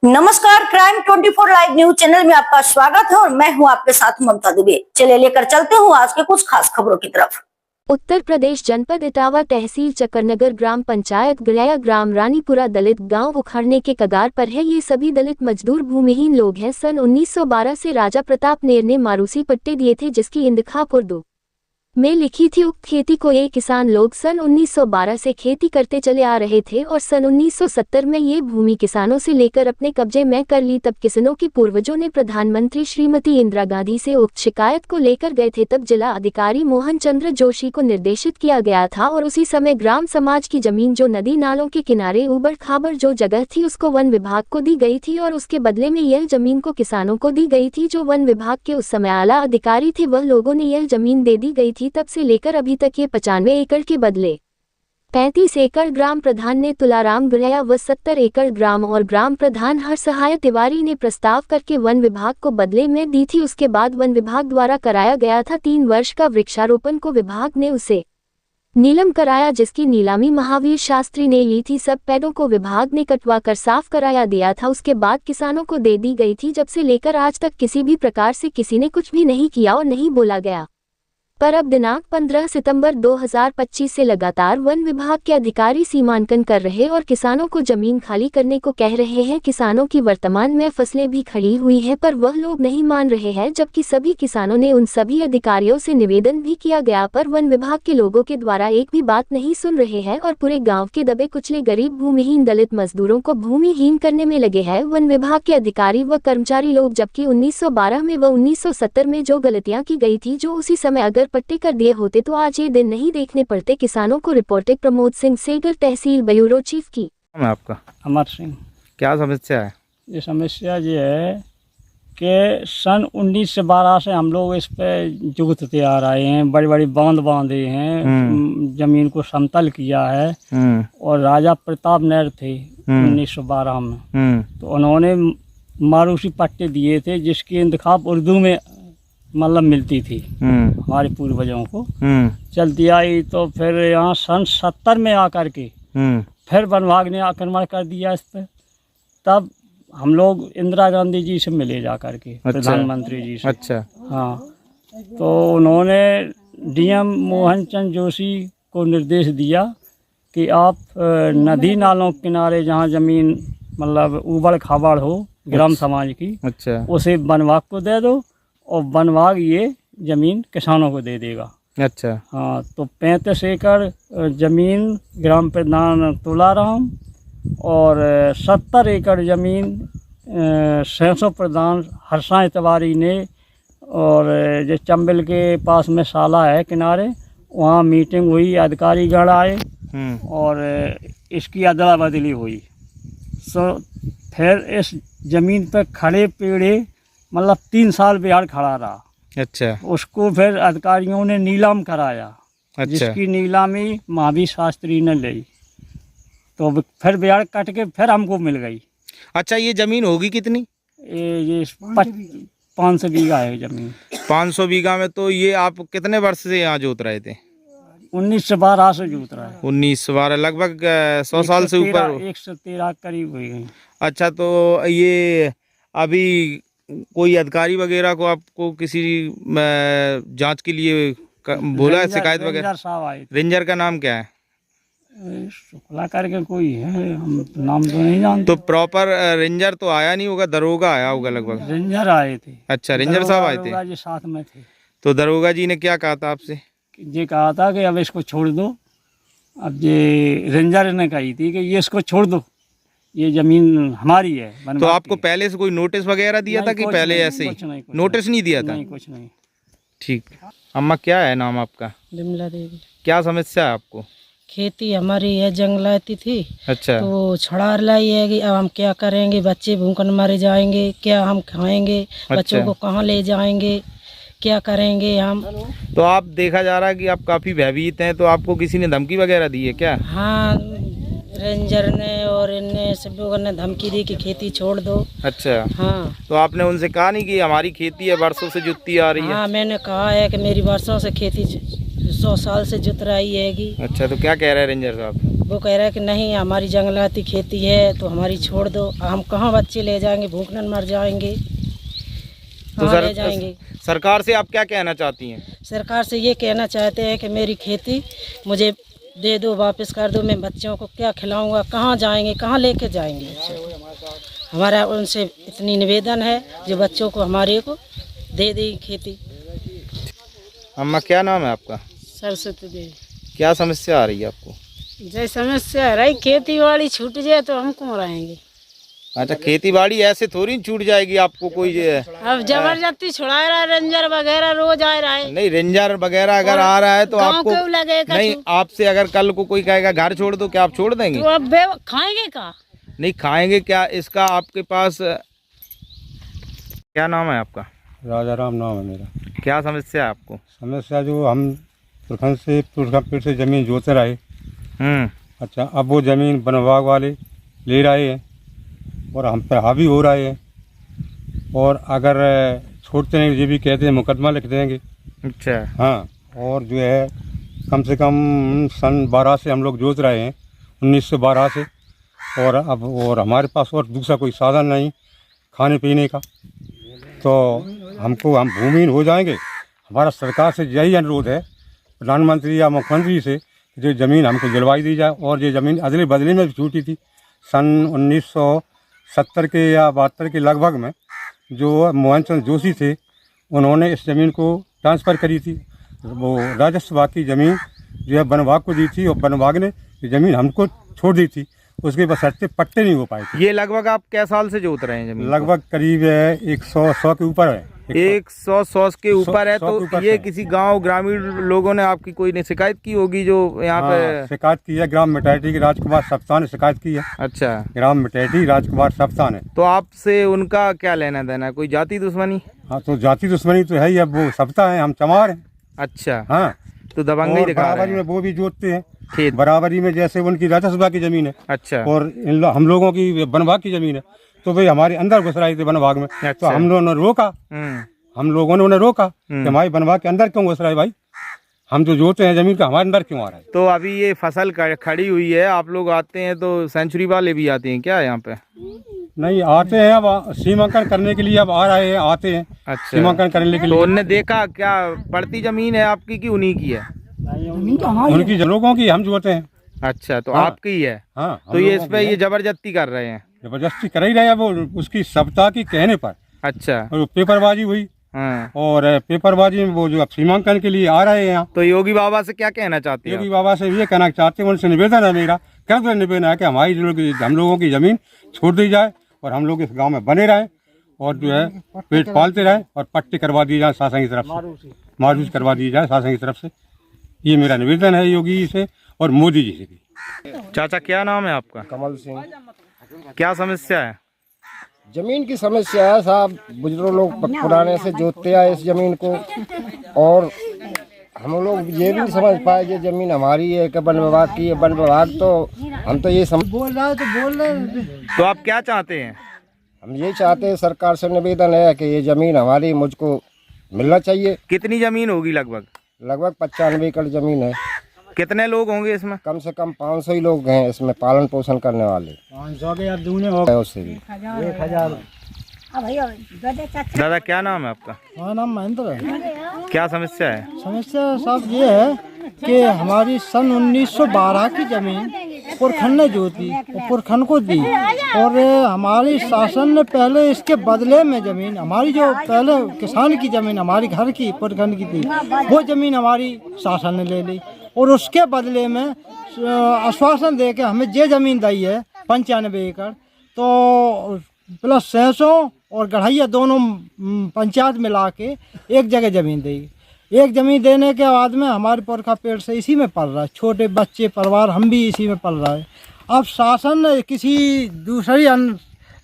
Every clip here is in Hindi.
नमस्कार, क्राइम 24 लाइव न्यूज चैनल में आपका स्वागत है और मैं हूं आपके साथ ममता दुबे। चलिए लेकर चलते हूं आज के कुछ खास खबरों की तरफ। उत्तर प्रदेश जनपद इटावा तहसील चक्करनगर ग्राम पंचायत गड़या ग्राम रानीपुरा दलित गांव उखड़ने के कगार पर है। ये सभी दलित मजदूर भूमिहीन लोग हैं। सन 1912 से राजा प्रताप नेर ने मारूसी पट्टे दिए थे, जिसकी इंतखाब उर्दू में लिखी थी। उक्त खेती को ये किसान लोग सन 1912 से खेती करते चले आ रहे थे और सन 1970 में ये भूमि किसानों से लेकर अपने कब्जे में कर ली। तब किसानों की पूर्वजों ने प्रधानमंत्री श्रीमती इंदिरा गांधी से उक्त शिकायत को लेकर गए थे। तब जिला अधिकारी मोहन चंद्र जोशी को निर्देशित किया गया था और उसी समय ग्राम समाज की जमीन जो नदी नालों के किनारे उबड़ खाबड़ जो जगह थी उसको वन विभाग को दी गई थी और उसके बदले में यह जमीन को किसानों को दी गई थी। जो वन विभाग के उस समय आला अधिकारी थे वह लोगों ने यह जमीन दे दी गई थी। तब से लेकर अभी तक ये 95 एकड़ के बदले 35 एकड़ ग्राम प्रधान ने तुलाराम गड़या व 70 एकड़ ग्राम और ग्राम प्रधान हरसहाय तिवारी ने प्रस्ताव करके वन विभाग को बदले में दी थी। उसके बाद वन विभाग द्वारा कराया गया था 3 वर्ष का वृक्षारोपण को विभाग ने उसे नीलम कराया, जिसकी नीलामी महावीर शास्त्री ने ली थी। सब पेड़ों को विभाग ने कटवा कर साफ कराया दिया था। उसके बाद किसानों को दे दी गई थी। जब से लेकर आज तक किसी भी प्रकार से किसी ने कुछ भी नहीं किया और नहीं बोला गया। पर अब दिनांक 15 सितंबर 2025 से लगातार वन विभाग के अधिकारी सीमांकन कर रहे और किसानों को जमीन खाली करने को कह रहे हैं। किसानों की वर्तमान में फसलें भी खड़ी हुई हैं पर वह लोग नहीं मान रहे हैं, जबकि सभी किसानों ने उन सभी अधिकारियों से निवेदन भी किया गया पर वन विभाग के लोगों के द्वारा एक भी बात नहीं सुन रहे हैं और पूरे गाँव के दबे कुचले गरीब भूमिहीन दलित मजदूरों को भूमिहीन करने में लगे हैं वन विभाग के अधिकारी व कर्मचारी लोग। जबकि 1912 में व 1970 में जो गलतियां की गई थी, जो उसी समय अगर पट्टे कर दिए होते तो आज ये दिन नहीं देखने पड़ते किसानों को। रिपोर्टर प्रमोद सिंह सेगर, तहसील ब्यूरो चीफ की। आपका अमर सिंह। क्या समस्या है? ये समस्या ये है कि सन 1912 से हम लोग इस पे जुगतते आ रहे हैं। बड़ी बड़ी बांध बांधे हैं, जमीन को समतल किया है और राजा प्रताप नेर थे 1912 में, तो उन्होंने मारूसी पट्टे दिए थे जिसकी इंतखाब उर्दू में मतलब मिलती थी हमारे पूर्वजों को। चलती आई तो फिर यहाँ सन 70 में आकर के फिर वन विभाग ने आक्रमण कर दिया इस पर। तब हम लोग इंदिरा गांधी जी से मिले जा कर के, प्रधानमंत्री जी से। अच्छा। हाँ, तो उन्होंने डीएम मोहन चंद्र जोशी को निर्देश दिया कि आप नदी नालों के किनारे जहाँ जमीन मतलब उबड़ खाबड़ हो ग्राम समाज की, अच्छा, उसे वन विभाग को दे दो और वन विभाग ये जमीन किसानों को दे देगा। अच्छा। हाँ, तो 35 एकड़ जमीन ग्राम प्रधान तुलाराम और 70 एकड़ जमीन सहसो प्रधान हरसाय तिवारी ने, और जो चंबल के पास में साला है किनारे, वहाँ मीटिंग हुई, अधिकारी गण आए और इसकी अदला बदली हुई। फिर इस जमीन पर खड़े पेड़े मतलब 3 साल बिहार खड़ा रहा। अच्छा। उसको फिर अधिकारियों ने नीलाम कराया। अच्छा। जिसकी नीलामी महावीर शास्त्री ने ली, तो फिर बिहार कट के फिर हमको मिल गई। अच्छा, ये जमीन होगी कितनी? ये 500 बीघा है जमीन। 500 बीघा में तो ये आप कितने वर्ष से यहाँ जोत रहे थे? 1912 से जोत रहा है। 1912, लगभग 100 साल से ऊपर। 113 करीब हुई गई। अच्छा, तो ये अभी कोई अधिकारी वगैरह को आपको किसी जांच के लिए बोला है, शिकायत वगैरह? रेंजर साहब आए। रेंजर का नाम क्या है? शुक्ला करके कोई है, हम नाम तो नहीं जानते। तो प्रॉपर रेंजर तो आया नहीं होगा, दरोगा आया होगा लगभग? रेंजर आए थे। अच्छा, रेंजर साहब आए थे। जी साथ में थे। तो दरोगा जी ने क्या कहा था आपसे? ये कहा था कि अब इसको छोड़ दो। अब ये रेंजर ने कही थी कि ये इसको छोड़ दो, ये जमीन हमारी है। तो आपको पहले से कोई नोटिस वगैरह दिया था कि पहले ऐसे ही? नोटिस नहीं दिया था? नहीं, कुछ नहीं। ठीक। अम्मा, क्या है नाम आपका? बिमला देवी। क्या समस्या है आपको? खेती हमारी है, जंगलाती थी। अच्छा। तो छड़ा लाई है कि अब हम क्या करेंगे, बच्चे भूखन मरे जाएंगे, क्या हम खाएंगे? अच्छा। बच्चों को कहाँ ले जाएंगे, क्या करेंगे हम? तो आप देखा जा रहा है कि आप काफी भयभीत हैं, तो आपको किसी ने धमकी वगैरह दी है क्या? हाँ, रेंजर ने और इनने सब लोगों ने धमकी दी कि खेती छोड़ दो। अच्छा। हाँ, तो आपने उनसे कहा नहीं कि हमारी खेती है, वर्षों से जुतती आ रही है? हाँ, मैंने कहा है कि मेरी वर्षों से खेती 100 साल से जुत रही हैगी। अच्छा, तो क्या कह रहे हैं रेंजर साहब? वो कह रहा है कि नहीं हमारी जंगलाती खेती है तो हमारी छोड़ दो। हम कहाँ बच्चे ले जाएंगे, भूखन मर जाएंगे, कहाँ ले जाएंगे। सरकार से आप क्या कहना चाहती हैं? सरकार से ये कहना चाहते हैं कि मेरी खेती मुझे दे दो, वापस कर दो। मैं बच्चों को क्या खिलाऊंगा, कहाँ जाएंगे, कहाँ लेके जाएंगे बच्चों को। हमारा उनसे इतनी निवेदन है जो बच्चों को हमारे को दे दे खेती। अम्मा क्या नाम है आपका? सरस्वती देवी। क्या समस्या आ रही है आपको? जय समस्या रही, खेती बाड़ी छूट जाए तो हम कौन रहेंगे। अच्छा, खेती बाड़ी ऐसे थोड़ी छूट जाएगी आपको, कोई अब जबरदस्ती छुड़ा रहा है, रेंजर वगैरह रोज आ रहा है। नहीं, रेंजर वगैरह अगर आ रहा है तो गाँव आपको क्यों लगेगा? नहीं, आपसे अगर कल को कोई कहेगा घर छोड़ दो, क्या आप छोड़ देंगे? तो अब खाएंगे का? नहीं खाएंगे क्या? इसका आपके पास क्या नाम है आपका? राजा राम नाम है मेरा। क्या समस्या है आपको? समस्या जो हम पुरखा पेड़ से ज़मीन जोते रहे। अच्छा, अब वो ज़मीन वन विभाग वाले ले रहे हैं और हम पे हावी हो रहे हैं, और अगर छोड़ते नहीं ये भी कहते हैं मुकदमा लिख देंगे। अच्छा। हाँ, और जो है कम से कम सन 12 से हम लोग जोत रहे हैं, 1912 से, और अब और हमारे पास और दूसरा कोई साधन नहीं खाने पीने का, तो हम भूमिहीन हो जाएंगे। हमारा सरकार से यही अनुरोध है, प्रधानमंत्री या मुख्यमंत्री से, जो ज़मीन हमको दिलवाई दी जाए। और ये ज़मीन अदले बदले में भी छूटी थी सन 1970 के या 72 के लगभग में, जो मोहन चंद जोशी थे उन्होंने इस ज़मीन को ट्रांसफ़र करी थी। वो राजस्व विभाग की ज़मीन जो है वन विभाग को दी थी, और वन विभाग ने ये ज़मीन हमको छोड़ दी थी। उसके बशर्ते पट्टे नहीं हो पाए थे। ये लगभग आप क्या साल से जोत रहे हैं ज़मीन? लगभग करीब 100 के ऊपर है। 100 के ऊपर है। 100 के तो ऊपर ये है। किसी गांव ग्रामीण लोगों ने आपकी कोई ने शिकायत की होगी जो यहाँ पे? शिकायत की है, ग्राम मिटाइटी के राजकुमार सप्ताह ने शिकायत की है। अच्छा, ग्राम मिटाइटी राजकुमार सप्ताह ने। तो आपसे उनका क्या लेना देना है? कोई जाति दुश्मनी? हाँ, तो जाति दुश्मनी तो है ही। अब वो सप्ताह है, हम चमार हैं। अच्छा, हाँ, तो दबंगई दिखा रहे बराबरी में हैं वो भी जोतते हैं खेत। बराबरी में, जैसे उनकी राजस्व विभाग की ज़मीन है। अच्छा। और हम लोगों की वन विभाग की ज़मीन है, तो भाई हमारे अंदर घुस रहे थे वन विभाग में। अच्छा। तो हम लोगों ने रोका, हम लोगों ने उन्हें रोका कि हमारी वन विभाग के अंदर क्यों घुस रहा है भाई, हम जो जोते हैं ज़मीन का हमारे अंदर क्यों आ रहा है। तो अभी ये फसल खड़ी हुई है, आप लोग आते हैं तो सेंचुरी वाले भी आते हैं क्या यहाँ पे? नहीं आते हैं, अब सीमांकन करने के लिए अब आ रहे हैं, आते हैं। अच्छा, सीमांकन करने के तो लिए। उनने देखा क्या पड़ती जमीन है आपकी कि उन्हीं की है? उनकी लोगों की हम जोते हैं। अच्छा, तो हाँ। आपकी ही है। हाँ, तो ये इस पे ये जबरदस्ती कर रहे हैं? जबरदस्ती कर ही रहे हैं वो, उसकी सप्ताह की कहने पर। अच्छा। और पेपरबाजी हुई, हाँ। और पेपरबाजी में वो जो अब सीमांकन के लिए आ रहे हैं यहाँ। तो योगी बाबा से क्या कहना चाहते हैं? योगी बाबा से ये कहना चाहते हैं, उनसे निवेदन है मेरा, कर दो निवेदन है कि हम लोगों की ज़मीन छोड़ दी जाए और हम लोग इस गांव में बने रहें, और जो है पेट पालते रहें, और पट्टे करवा दिए जाए शासन की तरफ से, मारूज करवा दी जाए शासन की तरफ से। ये मेरा निवेदन है योगी जी से और मोदी जी से भी। चाचा क्या नाम है आपका? कमल सिंह। क्या समस्या है? जमीन की समस्या है साहब, बुजुर्ग लोग पुराने से जोतते आए इस जमीन को, और हम लोग ये भी समझ पाए ये जमीन हमारी है कि वन विभाग की है। वन विभाग तो हम तो ये बोल रहा है तो बोल रहे हैं। तो आप क्या चाहते हैं? हम ये चाहते हैं, सरकार से निवेदन है कि ये जमीन हमारी, मुझको मिलना चाहिए। कितनी जमीन होगी लगभग? लगभग 95 एकड़ जमीन है। कितने लोग होंगे इसमें? कम से कम 500 ही लोग हैं इसमें पालन पोषण करने वाले। 500 के अब दूने हो उससे भी 1000। दादा क्या नाम है आपका? हमारा नाम महेंद्र है। क्या समस्या है? समस्या साहब ये है कि हमारी सन 1912 की ज़मीन पुरखंड ने जोती और पुरखंड को दी, और हमारी शासन ने पहले इसके बदले में ज़मीन, हमारी जो पहले किसान की ज़मीन हमारी घर की पुरखंड की थी, वो ज़मीन हमारी शासन ने ले ली, और उसके बदले में आश्वासन दे के हमें ये ज़मीन दी है 95 एकड़, तो प्लस 600 और गढ़ैया दोनों पंचायत मिला के एक जगह ज़मीन देगी। एक ज़मीन देने के बाद में हमारे पुरखा पेड़ से इसी में पल रहा है, छोटे बच्चे परिवार हम भी इसी में पल रहा है। अब शासन ने किसी दूसरी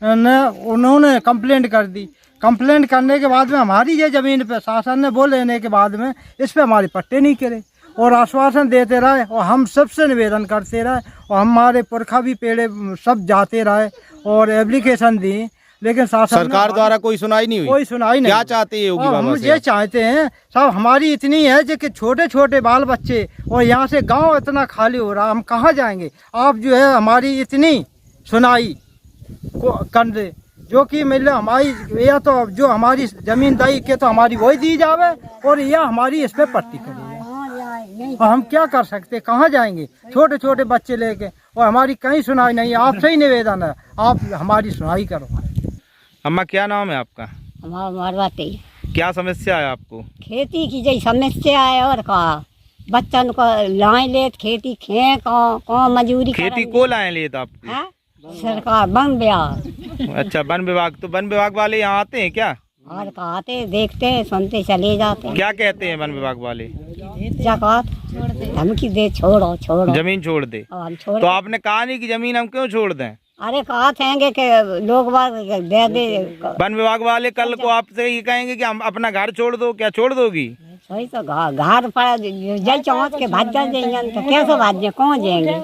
ने उन्होंने कंप्लेंट कर दी। कंप्लेंट करने के बाद में हमारी ये ज़मीन पे शासन ने वो लेने के बाद में इस पे हमारे पट्टे नहीं करे, और आश्वासन देते रहे, और हम सबसे निवेदन करते रहे, और हमारे पुरखा भी पेड़े सब जाते रहे और एप्लीकेशन दी। लेकिन शासन ने सरकार द्वारा कोई सुनाई नहीं हुई? कोई सुनाई नहीं। क्या चाहते हैं योगी और बाबा हम से ये आप? चाहते हैं साहब, हमारी इतनी है जो कि छोटे छोटे बाल बच्चे और यहाँ से गांव इतना खाली हो रहा, हम कहाँ जाएंगे। आप जो है हमारी इतनी सुनाई को कर दे, जो कि मतलब हमारी या तो जो हमारी जमीन दई के तो हमारी वही दी जावे और या हमारी इस पे पट्टी करेगा। और हम क्या कर सकते, कहाँ जाएंगे छोटे छोटे बच्चे लेके, और हमारी कहीं सुनाई नहीं। आपसे ही निवेदन है, आप हमारी सुनाई करो। अम्मा क्या नाम है आपका? हमारा मरवाते क्या समस्या है आपको? खेती की जैसी समस्या है और का बच्चन को लाए ले खेती खे को मजूरी खेती को लाए ले तो आपकी? है सरकार वन विभाग। अच्छा, वन विभाग। तो वन विभाग वाले यहाँ आते हैं क्या? और का आते देखते सुनते चले जाते। क्या कहते हैं वन विभाग वाले? जकात धमकी दे, छोड़ो छोड़ो जमीन छोड़ दे। और हम छोड़। तो आपने कहा नहीं कि जमीन हम क्यों छोड़ दें? अरे कहा थे कि लोग बाग दे दे। वन विभाग वाले कल को आपसे ये कहेंगे कि हम अपना घर छोड़ दो, क्या छोड़ दोगी? सही तो घर पर जल चौंक के भाग जाएंगे तो कैसे भाग जाए, कौन जाएंगे।